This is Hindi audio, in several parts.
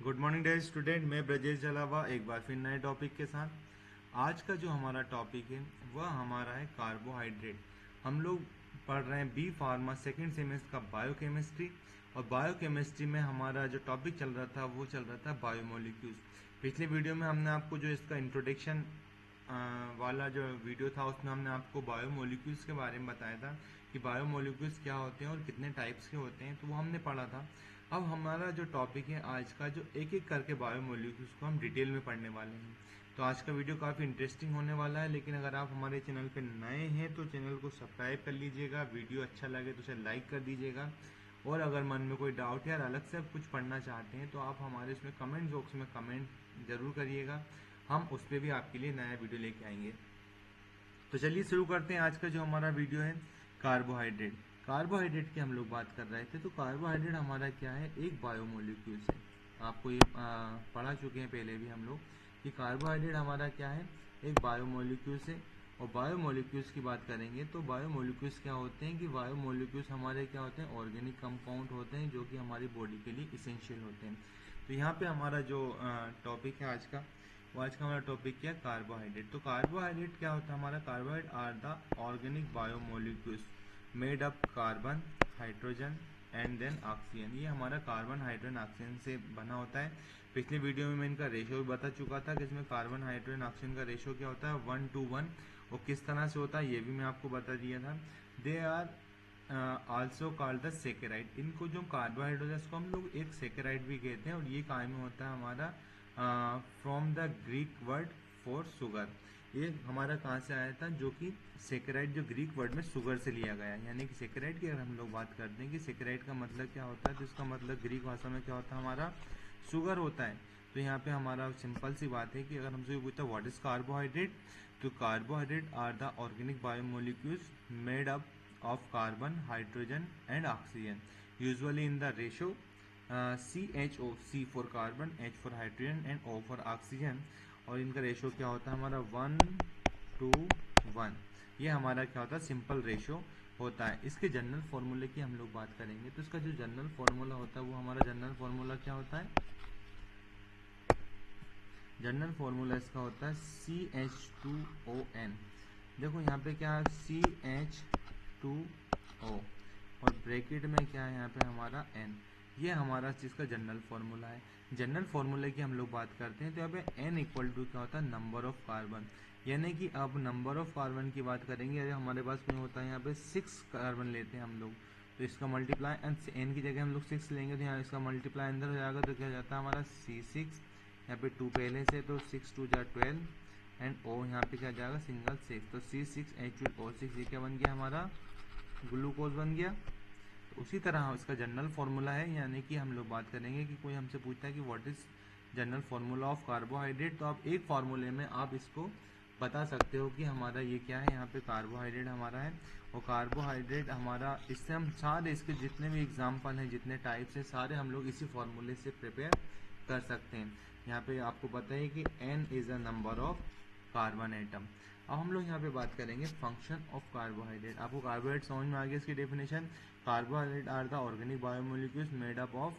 गुड मॉर्निंग डेयर स्टूडेंट, मैं ब्रजेश जलावा एक बार फिर नए टॉपिक के साथ। आज का जो हमारा टॉपिक है वह हमारा है कार्बोहाइड्रेट। हम लोग पढ़ रहे हैं बी फार्मा सेकेंड सेमेस्टर का बायोकेमिस्ट्री। और बायोकेमिस्ट्री में हमारा जो टॉपिक चल रहा था वो चल रहा था बायोमोलिक्यूल्स। पिछले वीडियो में हमने आपको जो इसका इंट्रोडक्शन वाला जो वीडियो था उसमें हमने आपको बायोमोलिक्यूल्स के बारे में बताया था कि बायोमोलिक्यूल्स क्या होते हैं और कितने टाइप्स के होते हैं, तो वो हमने पढ़ा था। अब हमारा जो टॉपिक है आज का, जो एक एक करके बायोमोलिक्यूल्स को हम डिटेल में पढ़ने वाले हैं। तो आज का वीडियो काफ़ी इंटरेस्टिंग होने वाला है, लेकिन अगर आप हमारे चैनल पर नए हैं तो चैनल को सब्सक्राइब कर लीजिएगा। वीडियो अच्छा लगे तो उसे लाइक कर दीजिएगा। और अगर मन में कोई डाउट या अलग से कुछ पढ़ना चाहते हैं तो आप हमारे इसमें कमेंट बॉक्स में कमेंट ज़रूर करिएगा, हम उस पर भी आपके लिए नया वीडियो लेके आएंगे। तो चलिए शुरू करते हैं आज का जो हमारा वीडियो है कार्बोहाइड्रेट। कार्बोहाइड्रेट की हम लोग बात कर रहे थे, तो कार्बोहाइड्रेट हमारा क्या है, एक बायोमोलिक्यूल्स है। आपको ये पढ़ा चुके हैं पहले भी हम लोग कि कार्बोहाइड्रेट हमारा क्या है, एक बायोमोलिक्यूल्स है। और बायोमोलिक्यूल्स की बात करेंगे तो बायोमोलिक्यूल्स क्या होते हैं कि बायोमोलिक्यूल्स हमारे क्या होते हैं, ऑर्गेनिक कंपाउंड होते हैं जो कि हमारी बॉडी के लिए इसेंशियल होते हैं। तो यहाँ पे हमारा जो टॉपिक है आज का, वो आज का हमारा टॉपिक क्या है, कार्बोहाइड्रेट। तो कार्बोहाइड्रेट क्या होता है हमारा, carbohydrate are the organic biomolecules made up carbon, hydrogen and then oxygen. ये हमारा कार्बन, हाइड्रोजन, ऑक्सीजन से बना होता है। पिछले वीडियो में मैं इनका रेशो भी बता चुका था कि इसमें कार्बन, हाइड्रोजन, ऑक्सीजन का रेशो क्या होता है, 1:1। और किस तरह से होता है ये भी मैं आपको बता दिया था। They are also called the saccharide. इनको जो कार्बोहाइड्रेट है इसको हम लोग एक सेकेराइड भी कहते हैं। और ये काय में होता है हमारा from the Greek word for sugar. ये हमारा कहाँ से आया था, जो कि सेकेराइड जो ग्रीक वर्ड में शुगर से लिया गया है। यानी कि सेकेराइड की अगर हम लोग बात करते हैं कि सेकेराइड का मतलब क्या होता है, तो इसका मतलब ग्रीक भाषा में क्या होता है हमारा, शुगर होता है। तो यहाँ पे हमारा सिंपल सी बात है कि अगर हमसे पूछता है व्हाट इज कार्बोहाइड्रेट, तो carbohydrate are the organic biomolecules made up of carbon, hydrogen and oxygen, usually in the ratio CHO, C for carbon, H for hydrogen and O for oxygen। और इनका रेशो क्या होता है हमारा 1:1। ये हमारा क्या होता है, सिंपल रेशो होता है। इसके जनरल फॉर्मूले की हम लोग बात करेंगे तो इसका जो जनरल फॉर्मूला होता है वो हमारा जनरल फॉर्मूला क्या होता है, जनरल फॉर्मूला इसका होता है CH2ON। देखो यहाँ पे क्या है, CH2O और ब्रैकेट में क्या है यहाँ पे हमारा N। ये हमारा चीज़ का जनरल फार्मूला है। जनरल फार्मूले की हम लोग बात करते हैं तो यहाँ पे N इक्वल टू क्या होता है, नंबर ऑफ कार्बन। यानी कि अब नंबर ऑफ कार्बन की बात करेंगे, अगर हमारे पास में होता है यहाँ पे 6 कार्बन लेते हैं हम लोग, तो इसका मल्टीप्लाई N की जगह हम लोग 6 लेंगे तो यहाँ इसका मल्टीप्लाई अंदर हो जाएगा, तो क्या हो जाता है हमारा C6। यहाँ पे 2 पहले से, तो 6 2 जा 12 एंड O यहाँ पे क्या जाएगा, सिंगल 6, तो C6H12O6। ये क्या बन गया हमारा, ग्लूकोज बन गया। तो उसी तरह इसका जनरल फार्मूला है। यानी कि हम लोग बात करेंगे कि कोई हमसे पूछता है कि what is general formula of carbohydrate, तो आप एक फार्मूले में आप इसको बता सकते हो कि हमारा ये क्या है, यहाँ पे कार्बोहाइड्रेट हमारा है। और कार्बोहाइड्रेट हमारा, इससे हम सारे इसके जितने भी एग्जाम्पल हैं, जितने टाइप्स हैं, सारे हम लोग इसी फार्मूले से प्रिपेयर कर सकते हैं। यहाँ पे आपको पता है कि N is a number of carbon atom. अब हम लोग यहाँ पे बात करेंगे फंक्शन ऑफ कार्बोहाइड्रेट। आपको कार्बोहाइड्रेट समझ में आ गया इसकी definition. Carbohydrate are the organic biomolecules made up of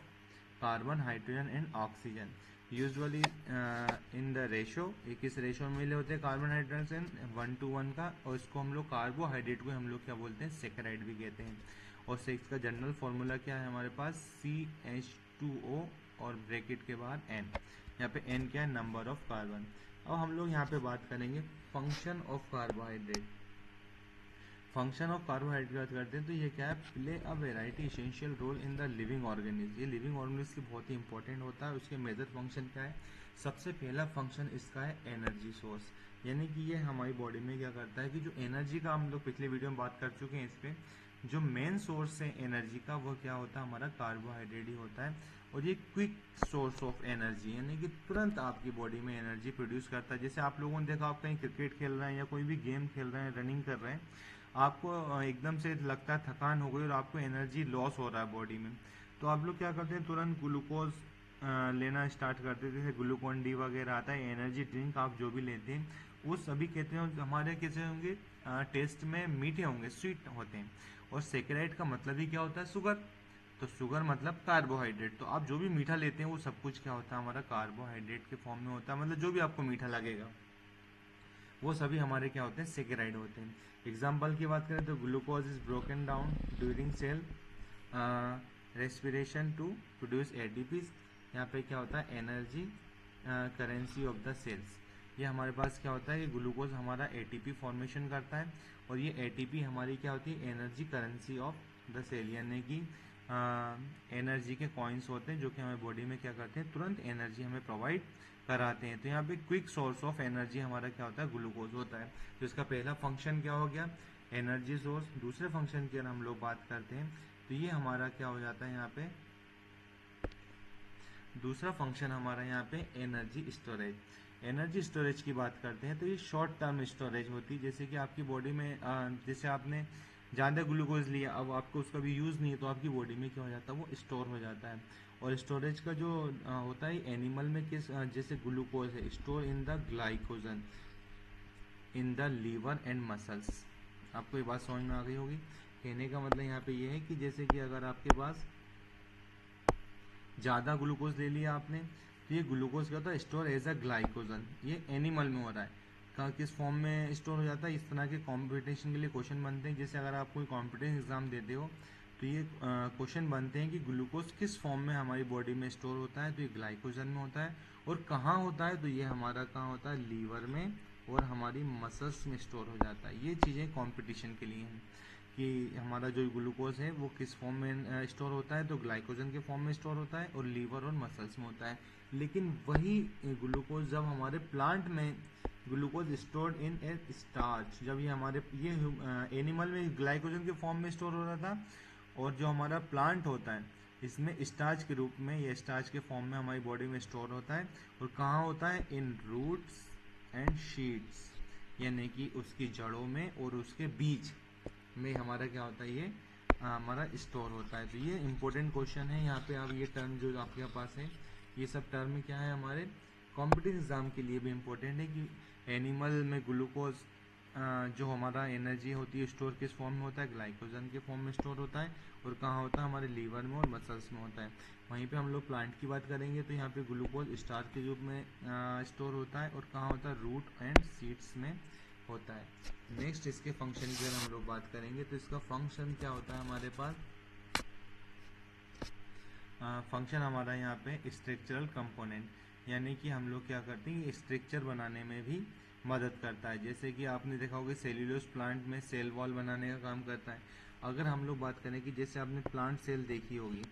carbon, hydrogen and oxygen, usually in the ratio. ये किस रेशो में मिले होते हैं, कार्बन, हाइड्रोजन 1:1 का। और इसको हम लोग कार्बोहाइड्रेट को हम लोग क्या बोलते हैं, सेकेराइड भी कहते हैं। और सिक्स का जनरल फॉर्मूला क्या है हमारे पास, CH2O और ब्रैकेट के बाद N। यहाँ पे N क्या है, नंबर ऑफ कार्बन। अब हम लोग यहाँ पे बात करेंगे function of carbohydrate. Function of carbohydrate की बात करते हैं तो ये क्या है, play a variety essential role in the living organism. ये लिविंग ऑर्गेनिज्म की बहुत ही इंपॉर्टेंट होता है। उसके मेजर फंक्शन क्या है, सबसे पहला फंक्शन इसका है एनर्जी सोर्स। यानी कि ये हमारी बॉडी में क्या करता है कि जो एनर्जी का, हम लोग पिछले वीडियो में बात कर चुके हैं इस पर, जो मेन सोर्स है एनर्जी का वो क्या होता है हमारा, कार्बोहाइड्रेट ही होता है। और ये क्विक सोर्स ऑफ एनर्जी, यानी कि तुरंत आपकी बॉडी में एनर्जी प्रोड्यूस करता है। जैसे आप लोगों ने देखा, आप कहीं क्रिकेट खेल रहे हैं या कोई भी गेम खेल रहे हैं, रनिंग कर रहे हैं, आपको एकदम से लगता है थकान हो गई और आपको एनर्जी लॉस हो रहा है बॉडी में, तो आप लोग क्या करते हैं, तुरंत ग्लूकोज लेना स्टार्ट करते थे। जैसे ग्लूकोन डी वगैरह आता है, एनर्जी ड्रिंक आप जो भी लेते हैं वो सभी कहते हैं हमारे कैसे होंगे, टेस्ट में मीठे होंगे, स्वीट होते हैं। और सेकेराइड का मतलब ही क्या होता है, शुगर। तो शुगर मतलब कार्बोहाइड्रेट। तो आप जो भी मीठा लेते हैं वो सब कुछ क्या होता है, हमारा कार्बोहाइड्रेट के फॉर्म में होता है। मतलब जो भी आपको मीठा लगेगा वो सभी हमारे क्या होते हैं, सेकेराइड होते हैं। एग्जाम्पल की बात करें तो glucose is broken down during cell respiration to produce ATPs. यहाँ पे क्या होता है, energy currency of the cells. ये हमारे पास क्या होता है कि ग्लूकोज हमारा एटीपी फॉर्मेशन करता है, और ये एटीपी हमारी क्या होती है, energy currency of the cell, यानी कि एनर्जी के कॉइन्स होते हैं जो कि हमारे बॉडी में क्या करते हैं, तुरंत एनर्जी हमें प्रोवाइड कराते हैं। तो यहाँ पे क्विक सोर्स ऑफ एनर्जी हमारा क्या होता है, ग्लूकोज होता है। तो इसका पहला फंक्शन क्या हो गया, एनर्जी सोर्स। दूसरे फंक्शन की अगर हम लोग बात करते हैं तो ये हमारा क्या हो जाता है, यहाँ पे दूसरा फंक्शन हमारा यहाँ पे एनर्जी स्टोरेज। एनर्जी स्टोरेज की बात करते हैं तो ये शॉर्ट टर्म स्टोरेज होती है। जैसे कि आपकी बॉडी में जैसे आपने ज़्यादा ग्लूकोज लिया, अब आपको उसका भी यूज़ नहीं है, तो आपकी बॉडी में क्या हो जाता है, वो स्टोर हो जाता है। और स्टोरेज का जो होता है एनिमल में किस जैसे ग्लूकोज है, store in the glycogen in the liver and muscles. आपको ये बात समझ में आ गई होगी। कहने का मतलब यहाँ पे ये है कि जैसे कि अगर आपके पास ज़्यादा ग्लूकोज ले लिया आपने, तो ये ग्लूकोज क्या होता है, स्टोर एज अ ग्लाइकोजन। ये एनिमल में हो रहा है। कहाँ किस फॉर्म में स्टोर हो जाता है, इस तरह के कंपटीशन के लिए क्वेश्चन बनते हैं। जैसे अगर आप कोई कॉम्पिटिटिव एग्जाम देते हो तो ये क्वेश्चन बनते हैं कि ग्लूकोज किस फॉर्म में हमारी बॉडी में स्टोर होता है, तो ये ग्लाइकोजन में होता है। और कहाँ होता है, तो ये हमारा कहाँ होता है, लीवर में और हमारी मसल्स में स्टोर हो जाता है। ये चीज़ें कॉम्पिटिशन के लिए हैं कि हमारा जो ग्लूकोज है वो किस फॉर्म में स्टोर होता है, तो ग्लाइकोजन के फॉर्म में स्टोर होता है और लीवर और मसल्स में होता है। लेकिन वही ग्लूकोज जब हमारे प्लांट में glucose stored in A starch, जब ये हमारे ये एनिमल में ग्लाइकोजन के फॉर्म में स्टोर हो रहा था, और जो हमारा प्लांट होता है इसमें स्टार्च के रूप में या स्टार्च के फॉर्म में हमारी बॉडी में स्टोर होता है। और कहाँ होता है, इन रूट्स एंड शीट्स, यानी कि उसकी जड़ों में और उसके बीज में हमारा क्या होता है, ये हमारा स्टोर होता है। तो ये इंपॉर्टेंट क्वेश्चन है। यहाँ पे आप ये टर्म जो आपके पास है, ये सब टर्म क्या है, हमारे कॉम्पिटिटिव एग्जाम के लिए भी इम्पोर्टेंट है कि एनिमल में ग्लूकोज जो हमारा एनर्जी होती है स्टोर किस फॉर्म में होता है, ग्लाइकोजन के फॉर्म में स्टोर होता है। और कहाँ होता है, हमारे लीवर में और मसल्स में होता है। वहीं पे हम लोग प्लांट की बात करेंगे तो यहाँ पे ग्लूकोज स्टार्च के रूप में स्टोर होता है, और कहाँ होता है, रूट एंड सीड्स में होता है। नेक्स्ट इसके फंक्शन की अगर हम लोग बात करेंगे तो इसका फंक्शन क्या होता है हमारे पास, फंक्शन हमारा यहाँ पे स्ट्रक्चरल कंपोनेंट, यानी कि हम लोग क्या करते हैं, स्ट्रक्चर बनाने में भी मदद करता है। जैसे कि आपने देखा होगा सेल्यूलोज प्लांट में सेल वॉल बनाने का काम करता है। अगर हम लोग बात करें कि जैसे आपने प्लांट सेल देखी होगी,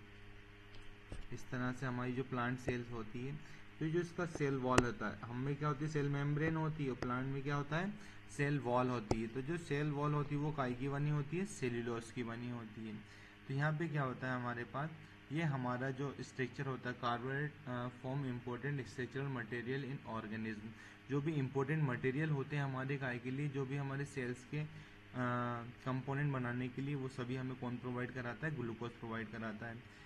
इस तरह से हमारी जो प्लांट सेल्स होती है, तो जो इसका सेल वॉल होता है, हमें क्या होती है, सेल मेम्ब्रेन होती है, और प्लांट में क्या होता है, सेल वॉल होती है। तो जो सेल वॉल होती है वो काय की बनी होती है, सेल्यूलोज की बनी होती है। तो यहाँ पे क्या होता है हमारे पास, ये हमारा जो स्ट्रक्चर होता है, carbohydrate form important structural material in organism. जो भी इम्पोर्टेंट मटेरियल होते हैं हमारे काय के लिए, जो भी हमारे सेल्स के कंपोनेंट बनाने के लिए, वो सभी हमें कौन प्रोवाइड कराता है, ग्लूकोज प्रोवाइड कराता है।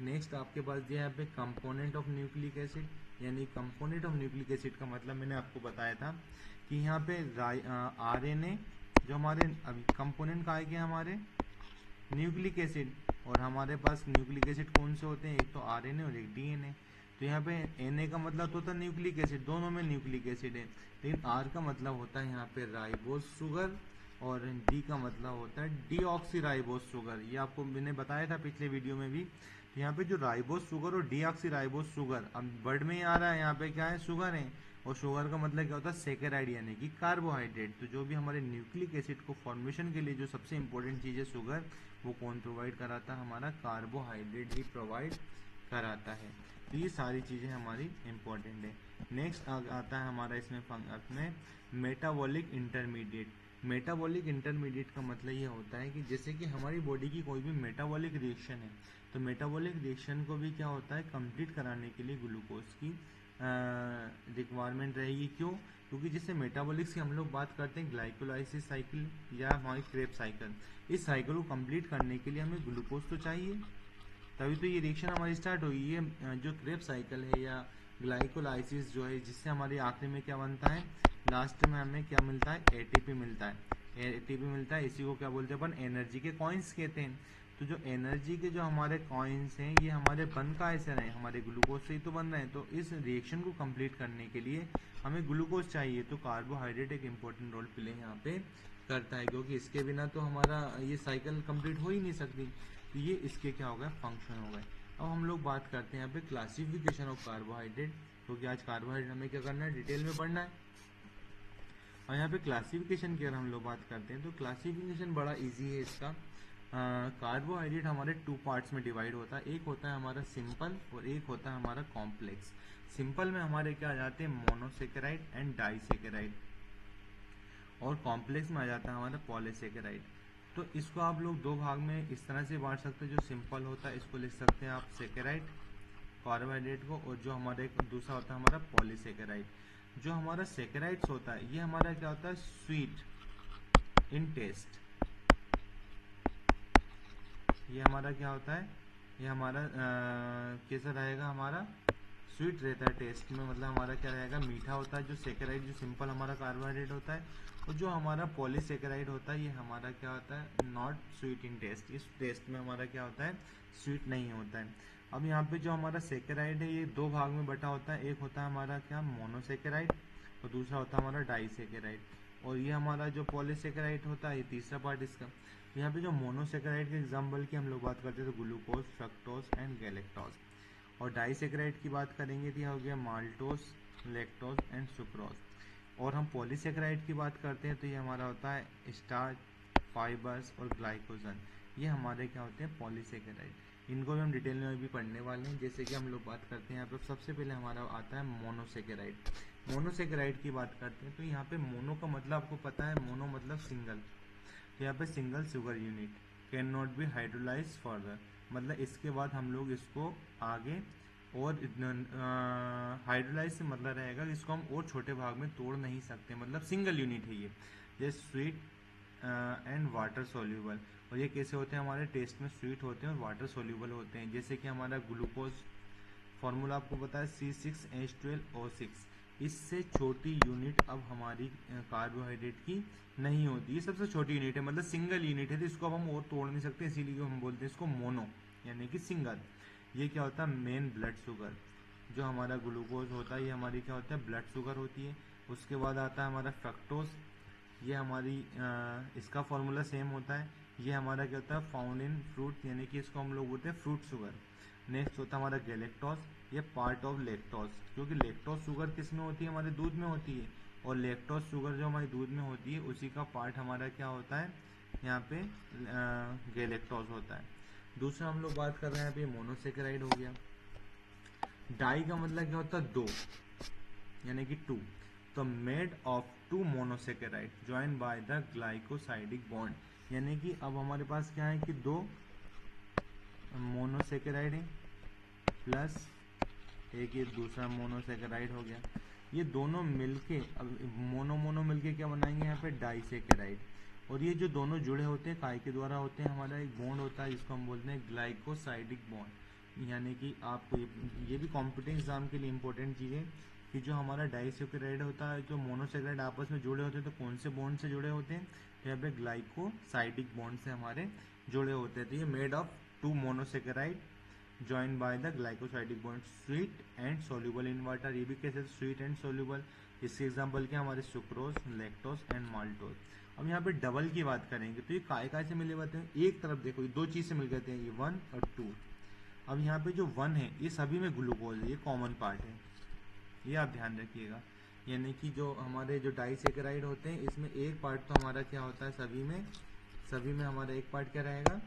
नेक्स्ट आपके पास जो है यहाँ पे कंपोनेंट ऑफ न्यूक्लिक एसिड, यानी कंपोनेंट ऑफ न्यूक्लिक एसिड का मतलब मैंने आपको बताया था कि यहाँ पे आरएनए जो हमारे अभी कंपोनेंट का आएंगे हमारे न्यूक्लिक एसिड, और हमारे पास न्यूक्लिक एसिड कौन से होते हैं, एक तो आरएनए और एक डीएनए। तो यहाँ पे एनए का मतलब तो होता है न्यूक्लिक एसिड, दोनों में न्यूक्लिक एसिड है। लेकिन आर का मतलब होता है यहाँ पे राइबोज शुगर, और डी का मतलब होता है डीऑक्सीराइबोज शुगर। ये आपको मैंने बताया था पिछले वीडियो में भी। यहाँ पे जो राइबोज शुगर और डीऑक्सीराइबोज शुगर, अब वर्ड में ही आ रहा है, यहाँ पे क्या है, शुगर है। और शुगर का मतलब क्या होता है, सेकेराइड यानी कि कार्बोहाइड्रेट। तो जो भी हमारे न्यूक्लिक एसिड को फॉर्मेशन के लिए जो सबसे इंपॉर्टेंट चीज़ है शुगर, वो कौन प्रोवाइड कराता है, हमारा कार्बोहाइड्रेट ही प्रोवाइड कराता है। तो ये सारी चीज़ें हमारी इंपॉर्टेंट है। नेक्स्ट आता है हमारा इसमें अपने मेटाबॉलिक इंटरमीडिएट। मेटाबॉलिक इंटरमीडिएट का मतलब ये होता है कि जैसे कि हमारी बॉडी की कोई भी मेटाबॉलिक रिएक्शन है, तो मेटाबॉलिक रिएक्शन को भी क्या होता है, कंप्लीट कराने के लिए ग्लूकोज की रिक्वायरमेंट रहेगी। क्यों? क्योंकि जैसे मेटाबॉलिक्स की हम लोग बात करते हैं ग्लाइकोलाइसिस साइकिल या हमारी क्रेब्स साइकिल, इस साइकिल को कंप्लीट करने के लिए हमें ग्लूकोज तो चाहिए, तभी तो ये रिएक्शन हमारी स्टार्ट होगी। ये जो क्रेब्स साइकिल है या ग्लाइकोलाइसिस जो है, जिससे हमारी आखिरी में क्या बनता है, लास्ट में हमें क्या मिलता है, एटीपी मिलता है। एटीपी मिलता है, इसी को क्या बोलते हैं अपन, एनर्जी के कॉइन्स कहते हैं। तो जो एनर्जी के जो हमारे कॉइन्स हैं ये हमारे बन कहाँ से रहे हैं, हमारे ग्लूकोज से ही तो बन रहे हैं। तो इस रिएक्शन को कंप्लीट करने के लिए हमें ग्लूकोज चाहिए, तो कार्बोहाइड्रेट एक इम्पोर्टेंट रोल प्ले यहाँ पे करता है, क्योंकि इसके बिना तो हमारा ये साइकिल कंप्लीट हो ही नहीं सकती। तो ये इसके क्या हो गए, फंक्शन हो गए। अब हम लोग बात करते हैं यहाँ पे क्लासिफिकेशन ऑफ कार्बोहाइड्रेट, क्योंकि आज कार्बोहाइड्रेट हमें क्या करना है, डिटेल में पढ़ना है। और यहाँ पे क्लासिफिकेशन की अगर हम लोग बात करते हैं तो क्लासिफिकेशन बड़ा इजी है इसका। कार्बोहाइड्रेट हमारे टू पार्ट्स में डिवाइड होता है, एक होता है हमारा सिंपल और एक होता है हमारा कॉम्प्लेक्स। सिंपल में हमारे क्या आ जाते हैं, मोनोसेकेराइड एंड डाइसेकेराइड, और कॉम्प्लेक्स में आ जाता है हमारा पॉलीसेकेराइड। तो इसको आप लोग दो भाग में इस तरह से बांट सकते हैं, जो सिंपल होता है इसको लिख सकते हैं आप सेकेराइड कार्बोहाइड्रेट को, और जो हमारे दूसरा होता है हमारा पॉलीसेकेराइड। जो हमारा सेकेराइड्स होता है ये हमारा क्या होता है, स्वीट इन टेस्ट। ये हमारा क्या होता है, ये हमारा कैसा रहेगा, हमारा स्वीट रहता है टेस्ट में, मतलब हमारा क्या रहेगा, मीठा होता है। जो सेकेराइड जो सिंपल हमारा कार्बोहाइड्रेट होता है, और जो हमारा पॉलीसेकेराइड होता है ये हमारा क्या होता है, नॉट स्वीट इन टेस्ट। इस टेस्ट में हमारा क्या होता है, स्वीट नहीं होता है। अब यहाँ पे जो हमारा सेकेराइड है ये दो भाग में बटा होता है, एक होता है हमारा क्या, मोनोसेकेराइड, और दूसरा होता है हमारा डाइसेकेराइड। और ये हमारा जो पॉलीसेकेराइड होता है ये तीसरा पार्ट इसका। यहाँ पे जो मोनोसेकेराइड के एग्जाम्पल की हम लोग बात करते हैं तो ग्लूकोज, फ्रक्टोज एंड गैलेक्टोज। और डाइसेकेराइड की बात करेंगे तो यह हो गया माल्टोज, लैक्टोज एंड सुक्रोज। और हम पॉलीसेकेराइड की बात करते हैं तो ये हमारा होता है स्टार्च, फाइबर्स और ग्लाइकोजन। ये हमारे क्या होते हैं, पॉलीसेकेराइड। इनको भी हम डिटेल में भी पढ़ने वाले हैं। जैसे कि हम लोग बात करते हैं यहाँ पर सबसे पहले हमारा आता है मोनोसेकेराइड। मोनोसेकेराइड की बात करते हैं तो यहाँ पे मोनो का मतलब आपको पता है, मोनो मतलब सिंगल। तो यहाँ पे single sugar unit can not be hydrolyse further, मतलब इसके बाद हम लोग इसको आगे और हाइड्रोलाइज से मतलब रहेगा कि इसको हम और छोटे भाग में तोड़ नहीं सकते, मतलब सिंगल यूनिट है ये। जैसे स्वीट एंड वाटर सोल्यूबल, और ये कैसे होते हैं, हमारे टेस्ट में स्वीट होते हैं और वाटर सोल्यूबल होते हैं। जैसे कि हमारा ग्लूकोज फॉर्मूला आपको पता है C6H12O6। इससे छोटी यूनिट अब हमारी कार्बोहाइड्रेट की नहीं होती, ये सबसे छोटी यूनिट है, मतलब सिंगल यूनिट है, तो इसको अब हम और तोड़ नहीं सकते, इसीलिए हम बोलते हैं इसको मोनो यानी कि सिंगल। ये क्या होता है, मेन ब्लड शुगर। जो हमारा ग्लूकोज होता है ये हमारी क्या होता है, ब्लड शुगर होती है। उसके बाद आता है हमारा फ्रक्टोज, ये हमारी इसका फॉर्मूला सेम होता है। ये हमारा क्या होता है, फाउंड इन फ्रूट, यानी कि इसको हम लोग बोलते हैं फ्रूट शुगर। नेक्स्ट होता है हमारा गैलेक्टोज, ये पार्ट ऑफ लैक्टोज, क्योंकि लैक्टोज शुगर किस में होती है, हमारे दूध में होती है, और लैक्टोज शुगर जो हमारी दूध में होती है उसी का पार्ट हमारा क्या होता है, यहाँ पे गैलेक्टोज होता है। दूसरा हम लोग बात कर रहे हैं यहाँ पे मोनोसेकेराइड हो गया। डाई का मतलब क्या होता है, दो, यानी कि टू। तो made of two monosaccharide join by the glycosidic bond, यानी कि अब हमारे पास क्या है कि दो मोनोसेकेराइड है प्लस एक ये दूसरा मोनोसेकेराइड हो गया। ये दोनों मिलके अब मोनो मिलके क्या बनाएंगे यहाँ पे, डाइसेकेराइड। और ये जो दोनों जुड़े होते हैं काय के द्वारा होते हैं, हमारा एक बॉन्ड होता है जिसको हम बोलते हैं ग्लाइकोसाइडिक बॉन्ड। यानी कि आपको ये भी कॉम्पिटिटिव एग्जाम के लिए इंपॉर्टेंट चीज़ है कि जो हमारा डाइसेकेराइड होता है, जो मोनोसेकेराइड आपस में जुड़े होते हैं तो कौन से बॉन्ड से जुड़े होते हैं, तो यहाँ पे ग्लाइकोसाइडिक बॉन्ड से हमारे जुड़े होते हैं। तो ये made of two monosaccharide joined by the glycosidic bond, sweet and soluble in water। ये भी कैसे, स्वीट एंड सोल्यूबल। इसके एग्जांपल क्या हमारे सुक्रोज, लैक्टोज एंड माल्टोज। अब यहाँ पे डबल की बात करेंगे तो ये काय से मिले हुए हैं, एक तरफ देखो ये दो चीज से मिल गए हैं, ये 1 और 2। अब यहाँ पे जो 1 है ये सभी में ग्लूकोज है, ये कॉमन पार्ट है, ये आप ध्यान रखिएगा। यानी कि जो हमारे जो डाइसेकेराइड होते हैं इसमें एक पार्ट तो हमारा क्या होता है, सभी में हमारा एक पार्ट क्या रहेगा,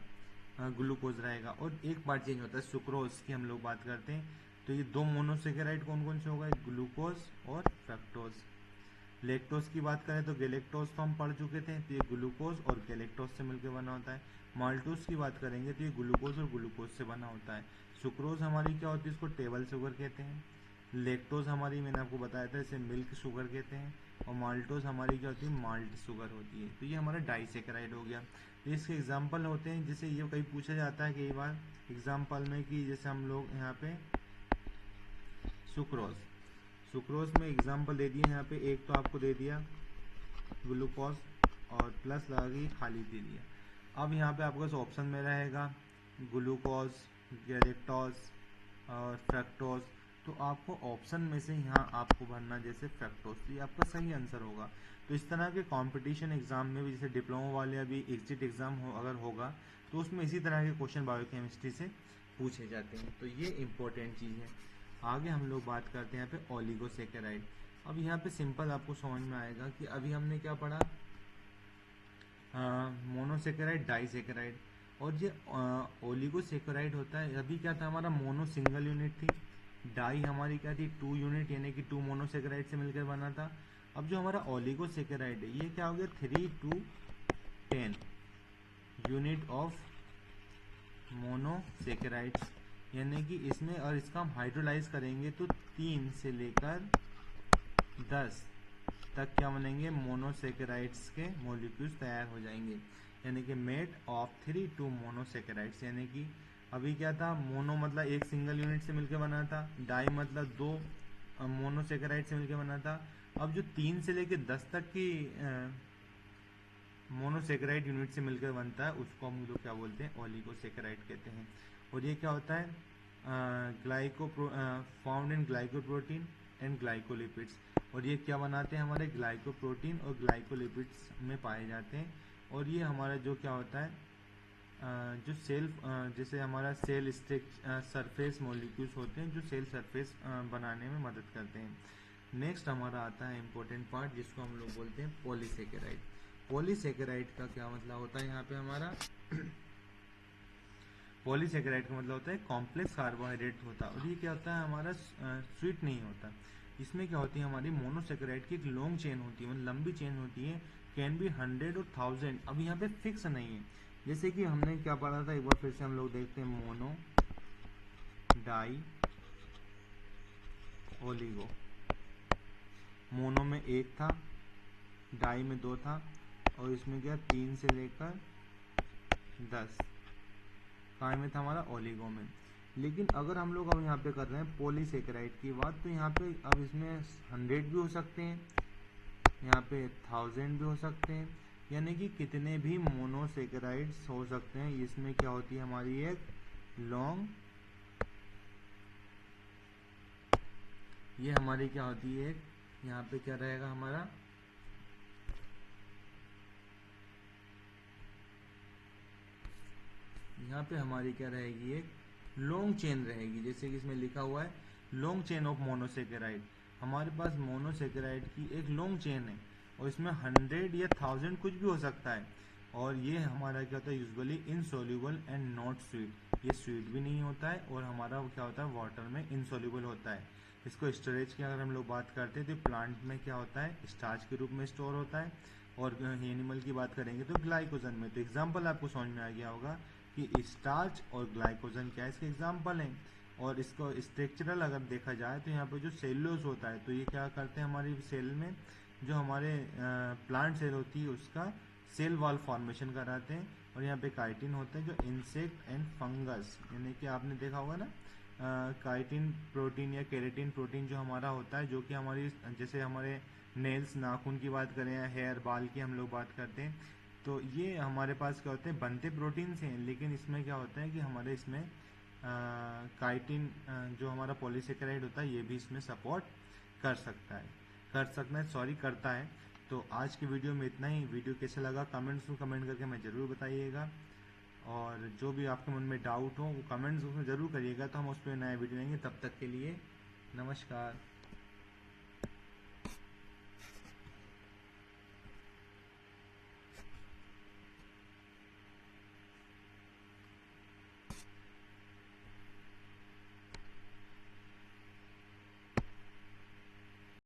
ग्लूकोज रहेगा, और एक पार्ट चेंज होता है सुक्रोज की हम लोग बात करते हैं। तो ये दो मोनोसेकेराइड कौन कौन से होगा, ग्लूकोज और फ्रक्टोज। लैक्टोज की बात करें तो गैलेक्टोज तो हम पढ़ चुके थे, तो ये ग्लूकोज और गैलेक्टोज से मिलकर बना होता है। माल्टोज की बात करेंगे तो ये ग्लूकोज और ग्लूकोज से बना होता है। सुक्रोज हमारी क्या होती है, इसको टेबल शुगर कहते हैं। लैक्टोज हमारी मैंने आपको बताया था इसे मिल्क शुगर कहते हैं, और माल्टोज हमारी क्या होती है, माल्ट शुगर होती है। तो ये हमारा डाइसेकेराइड हो गया। तो इसके एग्जाम्पल होते हैं, जैसे ये कहीं पूछा जाता है कई बार एग्जाम्पल में कि जैसे हम लोग यहाँ पे सुक्रोज में एग्जाम्पल दे दिए, यहाँ पे एक तो आपको दे दिया ग्लूकोज और प्लस लगा के खाली दे दिया। अब यहाँ पे आपके पास ऑप्शन में रहेगा ग्लूकोज, गैलेक्टोज और फ्रक्टोज। तो आपको ऑप्शन में से यहाँ आपको भरना जैसे फ्रक्टोज, तो ये आपका सही आंसर होगा। तो इस तरह के कंपटीशन एग्जाम में भी, जैसे डिप्लोमा वाले अभी एग्जिट एग्जाम अगर होगा तो उसमें इसी तरह के क्वेश्चन बायोकेमिस्ट्री से पूछे जाते हैं। तो ये इंपॉर्टेंट चीज़ है। आगे हम लोग बात करते हैं यहाँ पे ओलिगोसेकेराइड। अब यहाँ पे सिंपल आपको समझ में आएगा कि अभी हमने क्या पढ़ा, मोनोसेकेराइड, डाइसेकेराइड, और ये ओलिगोसेकेराइड होता है। अभी क्या था हमारा, मोनो सिंगल यूनिट थी, डाई हमारी क्या थी, 2 यूनिट, यानी कि 2 मोनोसेकेराइड से मिलकर बना था। अब जो हमारा ओलिगोसेकेराइड है ये क्या हो गया, 3 to 10 यूनिट ऑफ मोनोसेकेराइड्स, यानी कि इसमें और इसका हम हाइड्रोलाइज करेंगे तो 3 से लेकर 10 तक क्या बनेंगे, मोनोसेकेराइड्स के मॉलिक्यूल्स तैयार हो जाएंगे, यानी कि मेड ऑफ 3 to मोनोसेकेराइड्स। यानी कि अभी क्या था, मोनो मतलब एक सिंगल यूनिट से मिलकर बना था, डाई मतलब 2 मोनोसेकेराइड से मिलकर बना था। अब जो 3 से लेकर 10 तक की मोनोसेकेराइड यूनिट से मिलकर बनता है उसको हम लोग क्या बोलते हैं, ओलिगोसेकेराइड कहते हैं। और ये क्या होता है, found in glycoprotein and glycolipids. और ये क्या बनाते हैं, हमारे ग्लाइकोप्रोटीन और ग्लाइकोलिपिड्स में पाए जाते हैं। और ये हमारा जो क्या होता है, जो सेल जैसे हमारा सेल सरफेस मॉलिक्यूल्स होते हैं जो सेल सरफेस बनाने में मदद करते हैं। नेक्स्ट हमारा आता है इम्पोर्टेंट पार्ट जिसको हम लोग बोलते हैं पॉलीसेकेराइड। पॉलीसेकेराइड का क्या मतलब होता है यहाँ पे हमारा पॉलीसेकेराइड का मतलब होता है कॉम्प्लेक्स कार्बोहाइड्रेट होता है। और ये क्या होता है हमारा, स्वीट नहीं होता। इसमें क्या होती है, हमारी मोनोसेकेराइड की एक लॉन्ग चेन होती है, मतलब लंबी चेन होती है, कैन बी 100 और 1000। अब यहाँ पे फिक्स नहीं है, जैसे कि हमने क्या पढ़ा था, एक बार फिर से हम लोग देखते हैं, मोनो, डाई, ओलिगो। मोनो में 1 था, डाई में 2 था, और इसमें क्या 3 से लेकर 10 काय में था हमारा, ओलिगो में। लेकिन अगर हम लोग अब यहाँ पे कर रहे हैं पॉलीसेकेराइड की बात, तो यहाँ पे अब इसमें 100 भी हो सकते हैं, यहाँ पे 1000 भी हो सकते हैं, यानी कि कितने भी मोनोसेकेराइड्स हो सकते हैं। इसमें क्या होती है हमारी एक लॉन्ग, ये हमारी क्या होती है, यहाँ पे क्या रहेगा हमारा, यहाँ पे हमारी क्या रहेगी, एक लॉन्ग चेन रहेगी, जैसे कि इसमें लिखा हुआ है लॉन्ग चेन ऑफ मोनोसेकेराइड। हमारे पास मोनोसेकेराइड की एक लॉन्ग चेन है और इसमें 100 या 1000 कुछ भी हो सकता है। और ये हमारा क्या होता है, usually insoluble and not sweet, ये स्वीट भी नहीं होता है और हमारा क्या होता है, वाटर में इनसोल्यूबल होता है। इसको स्टोरेज की अगर हम लोग बात करते हैं तो प्लांट में क्या होता है, स्टार्च के रूप में स्टोर होता है, और एनिमल की बात करेंगे तो ग्लाइकोजन में। तो एग्जाम्पल आपको समझ में आ गया होगा कि स्टार्च और ग्लाइकोजन क्या इसके एग्जाम्पल हैं। और इसको स्ट्रक्चरल अगर देखा जाए तो यहाँ पे जो सेल्यूलोज होता है, तो ये क्या करते हैं हमारी सेल में, जो हमारे प्लांट सेल होती है उसका सेल वॉल फॉर्मेशन कराते हैं। और यहाँ पे काइटिन होता है जो इंसेक्ट एंड फंगस, यानी कि आपने देखा होगा ना, काइटिन प्रोटीन या केराटिन प्रोटीन जो हमारा होता है, जो कि हमारी जैसे हमारे नेल्स, नाखून की बात करें या हेयर, बाल की हम लोग बात करते हैं, तो ये हमारे पास क्या होते हैं, बनते प्रोटीन से हैं। लेकिन इसमें क्या होता है कि हमारे इसमें काइटिन जो हमारा पॉलीसेकेराइड होता है ये भी इसमें सपोर्ट कर सकता है, सॉरी करता है। तो आज की वीडियो में इतना ही। वीडियो कैसा लगा कमेंट्स में कमेंट करके मैं ज़रूर बताइएगा, और जो भी आपके मन में डाउट हो वो कमेंट्स उसमें ज़रूर करिएगा, तो हम उस पर नया वीडियो लेंगे। तब तक के लिए नमस्कार।